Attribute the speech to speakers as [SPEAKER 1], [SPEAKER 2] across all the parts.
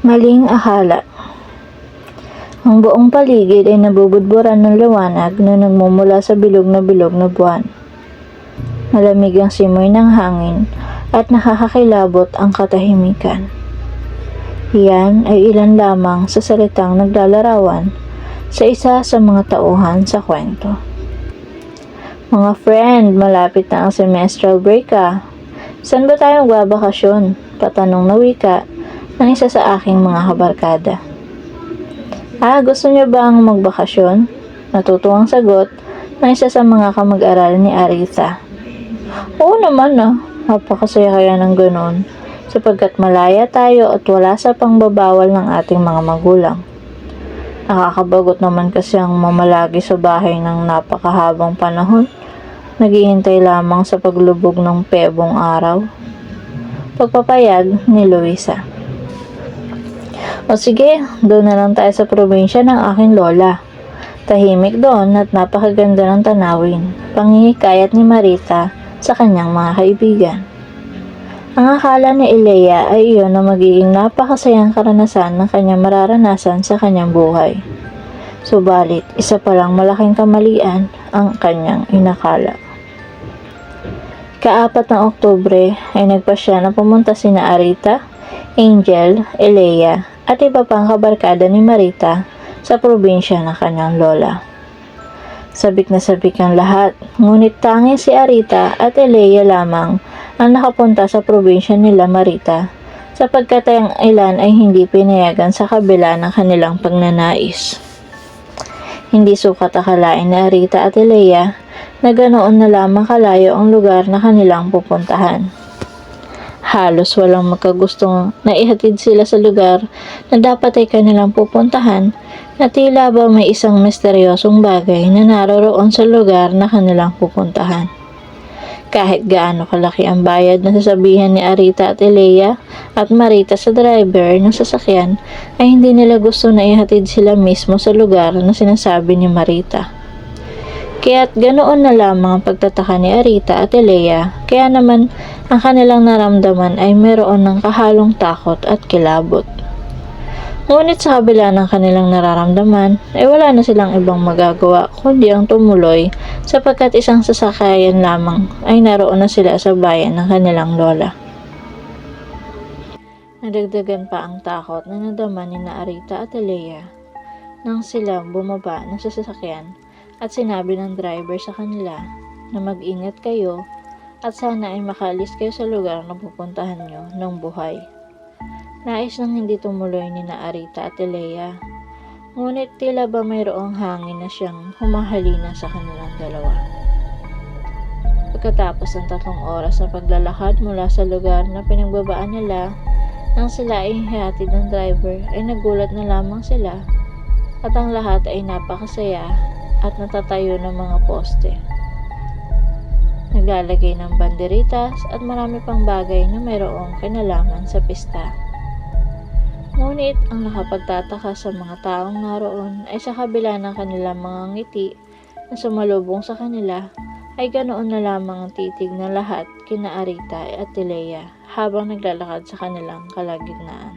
[SPEAKER 1] Maling akala. Ang buong paligid ay nabubudburan ng liwanag na nagmumula sa bilog na buwan. Malamig ang simoy ng hangin at nakakakilabot ang katahimikan. Iyan ay ilan lamang sa salitang naglalarawan sa isa sa mga tauhan sa kwento. Mga friend, malapit na ang semestral break ah. Saan ba tayo magbabakasyon? Patanong na wika ng isa sa aking mga kabarkada. Gusto niyo bang magbakasyon? Natutuwang sagot ng isa sa mga kamag-aral ni Aritha. Oo naman napakasaya kaya ng ganon, sapagkat malaya tayo at wala sa pangbabawal ng ating mga magulang. Nakakabagot naman kasi ang mamalagi sa bahay ng napakahabang panahon, naghihintay lamang sa paglubog ng pebong araw. Pagpapayag ni Luisa. O sige, doon na lang tayo sa probinsya ng aking lola. Tahimik doon at napakaganda ng tanawin, pangihikayat ni Marita sa kanyang mga kaibigan. Ang akala ni Elea ay iyon na magiging napakasayang karanasan ng kanyang mararanasan sa kanyang buhay. Subalit, isa palang malaking kamalian ang kanyang inakala. Ika-4 ng Oktubre ay nagpasya na pumunta sina Arita, Angel, Elea at iba pang kabarkada ni Marita sa probinsya ng kanyang lola. Sabik na sabik ang lahat, ngunit tanging si Arita at Elea lamang ang nakapunta sa probinsya nila Marita, sapagkat ang ilan ay hindi pinayagan sa kabila ng kanilang pagnanais. Hindi sukat akalain ni Arita at Elea na ganoon na lamang kalayo ang lugar na kanilang pupuntahan. Halos walang magkagustong na ihatid sila sa lugar na dapat ay kanilang pupuntahan, na tila ba may isang misteryosong bagay na naroroon sa lugar na kanilang pupuntahan. Kahit gaano kalaki ang bayad na sasabihan ni Arita at Elea at Marita sa driver ng sasakyan, ay hindi nila gusto na ihatid sila mismo sa lugar na sinasabi ni Marita. Kaya't ganoon na lamang ang pagtataka ni Arita at Elea, kaya naman ang kanilang naramdaman ay mayroon ng kahalong takot at kilabot. Ngunit sa kabila ng kanilang nararamdaman ay wala na silang ibang magagawa kundi ang tumuloy, sapagkat isang sasakayan lamang ay naroon na sila sa bayan ng kanilang lola. Nadagdagan pa ang takot na nadama ni Arita at Elea nang sila bumaba ng sasakyan at sinabi ng driver sa kanila na mag-ingat kayo at sana ay makaalis kayo sa lugar na pupuntahan nyo ng buhay. Nais nang hindi tumuloy ni Arita at Elea, ngunit tila ba mayroong hangin na siyang humahalina sa kanilang dalawa. Pagkatapos ng 3 oras na paglalakad mula sa lugar na pinagbabaan nila, nang sila ay hihatid ng driver ay nagulat na lamang sila at ang lahat ay napakasaya at natatayo ng mga poste. Naglalagay ng banderitas at marami pang bagay na mayroong kinalaman sa pista. Ngunit ang nakapagtataka sa mga taong naroon ay sa kabila ng kanilang mga ngiti na sumalubong sa kanila, ay ganoon na lamang ang titig ng lahat kina Arita at Elea habang naglalakad sa kanilang kalagitnaan.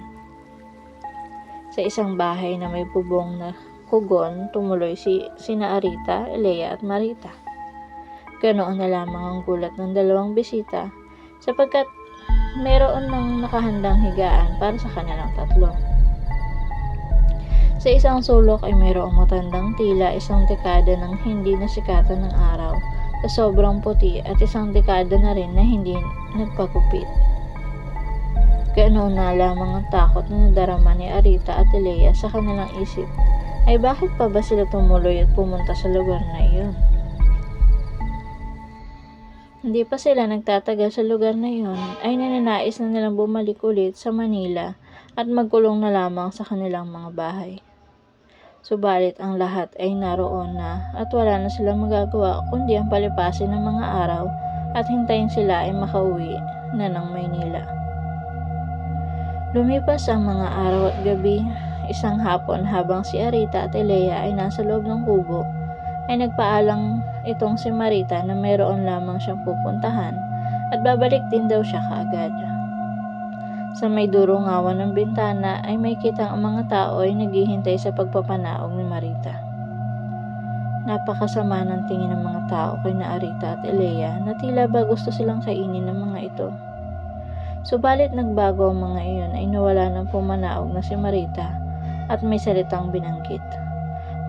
[SPEAKER 1] Sa isang bahay na may bubong na kugon, tumuloy sina Arita, Elea at Marita. Ganoon na lamang ang gulat ng dalawang bisita, sapagkat mayroon ng nakahandang higaan para sa kanilang tatlo. Sa isang sulok ay mayroong matandang tila isang dekada nang hindi nasikatan ng araw na sobrang puti at isang dekada na rin na hindi nagpagupit. Ganoon na lamang ang takot na nadarama ni Arita at Elea sa kanilang isip, ay bakit pa ba sila tumuloy at pumunta sa lugar na iyon? Hindi pa sila nagtatagal sa lugar na iyon ay ninanais na nilang bumalik ulit sa Manila at magkulong na lamang sa kanilang mga bahay. Subalit ang lahat ay naroon na at wala na silang magagawa kundi ang palipasin ng mga araw at hintayin sila ay makauwi na ng Maynila. Lumipas ang mga araw at gabi. Isang hapon habang si Arita at Elea ay nasa loob ng kubo, ay nagpaalang itong si Marita na mayroon lamang siyang pupuntahan at babalik din daw siya kaagad. Sa may durungawan ng bintana ay may kitang ang mga tao ay naghihintay sa pagpapanaog ni Marita. Napakasama ng tingin ng mga tao kay na Arita at Elea na tila ba gusto silang kainin ng mga ito. Subalit nagbago ang mga iyon ay nawala ng pumanaog na si Marita at may salitang binanggit.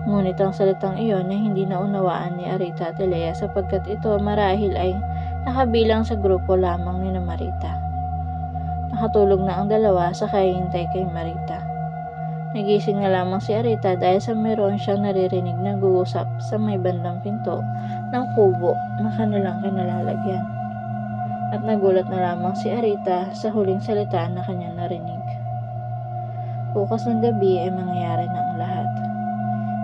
[SPEAKER 1] Ngunit ang salitang iyon ay hindi naunawaan ni Arita at Elea sapagkat ito marahil ay nakabilang sa grupo lamang ni Marita. Nakatulog na ang dalawa sa kahihintay kay Marita. Nagising na lamang si Arita dahil sa meron siyang naririnig na nag-uusap sa may bandang pinto ng kubo na kanilang kinalalagyan. At nagulat na lamang si Arita sa huling salita na kanyang narinig. Bukas ng gabi ay mangyayari na ang lahat.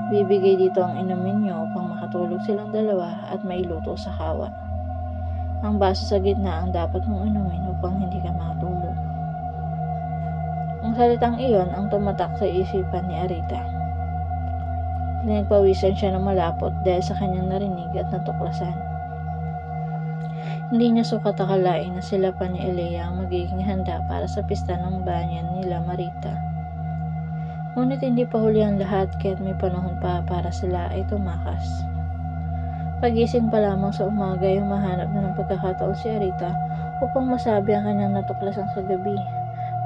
[SPEAKER 1] Bibigay dito ang inumin niyo upang makatulog silang dalawa at mailuto sa kawa. Ang baso sa gitna ang dapat mong inumin upang hindi ka makatulog. Ang salitang iyon ang tumatak sa isipan ni Arita. Pinagpawisan siya ng malapot dahil sa kanyang narinig at natuklasan. Hindi niya sukat akalain na sila pa ni Elea ang magiging handa para sa pista ng banyan nila Marita. Ngunit hindi pa huli ang lahat kaya't may panahon pa para sila ay tumakas. Pagising pa lamang sa umaga ay humahanap na ng pagkakataon si Arita upang masabi ang kanyang natuklasan sa gabi.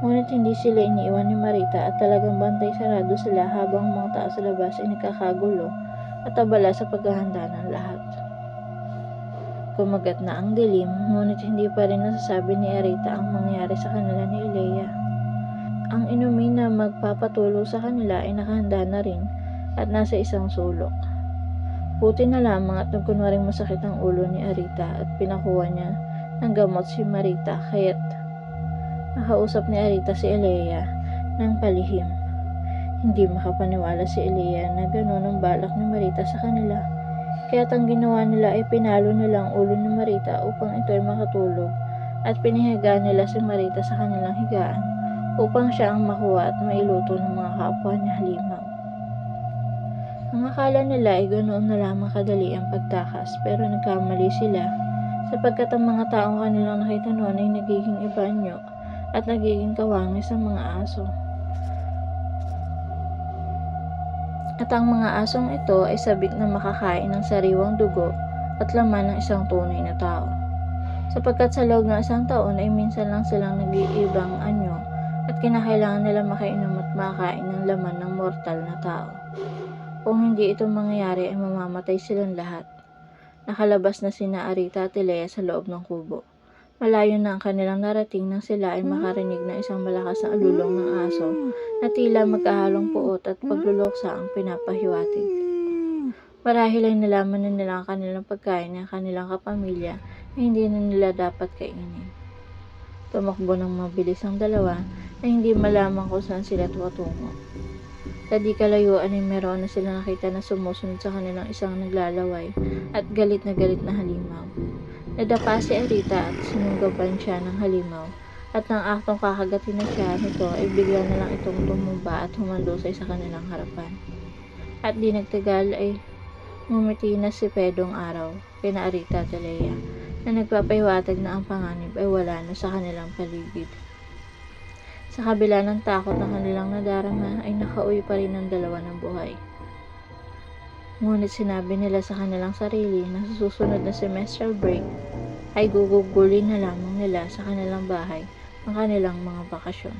[SPEAKER 1] Ngunit hindi sila iniiwan ni Marita at talagang bantay sarado sila habang ang mga tao sa labas ay nagkakagulo at abala sa paghahanda ng lahat. Kumagat na ang dilim, ngunit hindi pa rin nasasabi ni Arita ang mangyayari sa kanila ni Elea. Ang inumin na magpapatulo sa kanila ay nakahanda na rin at nasa isang sulok. Buti na lamang at nagkunwaring masakit ang ulo ni Arita at pinakuha niya ng gamot si Marita kaya't nakausap ni Arita si Elea ng palihim. Hindi makapaniwala si Elea na gano'n ang balak ni Marita sa kanila. Kaya't ang ginawa nila ay pinalo nila ang ulo ni Marita upang ito ay makatulog at pinihiga nila si Marita sa kanilang higaan upang siya ang makuha at mailuto ng mga kapwa niya halimaw. Ang akala nila ay ganoon na lamang kadali ang pagtakas pero nagkamali sila sapagkat ang mga taong kanilang nakita noon ay nagiging ibanyo at nagiging kawangis sa mga aso. At ang mga asong ito ay sabik na makakain ng sariwang dugo at laman ng isang tunay na tao. Sapagkat sa loob ng isang taon ay minsan lang silang nag-iibang anyo at kinakailangan nila makainom at makain ng laman ng mortal na tao. Kung hindi ito mangyayari ay mamamatay silang lahat. Nakalabas na sina Arita at Elea sa loob ng kubo. Malayo na ang kanilang narating nang sila ay makarinig ng isang malakas na alulong ng aso na tila magkahalong puot at pagluloksa ang pinapahiwatig. Marahil ay nalaman na nila ang kanilang pagkain ng kanilang kapamilya na hindi na nila dapat kainin. Tumakbo ng mabilis ang dalawa na hindi malaman kung saan sila tumatungo. Sa di kalayuan ay meron na sila nakita na sumusunod sa kanilang isang naglalaway at galit na halimaw. Nadapa si Arita at sinunggaban siya ng halimaw at nang aktong kakagatin na siya nito ay bigla na lang itong tumumba at humandusay sa kanilang harapan. At di nagtagal ay ngumiti na si Pedong Araw kina Arita at Elea na nagpapahiwatig na ang panganib ay wala na sa kanilang paligid. Sa kabila ng takot na kanilang nadarama ay nakauwi pa rin ang dalawa ng buhay. Ngunit sinabi nila sa kanilang sarili na sa susunod na semestral break ay gugugulin na lamang nila sa kanilang bahay ang kanilang mga bakasyon.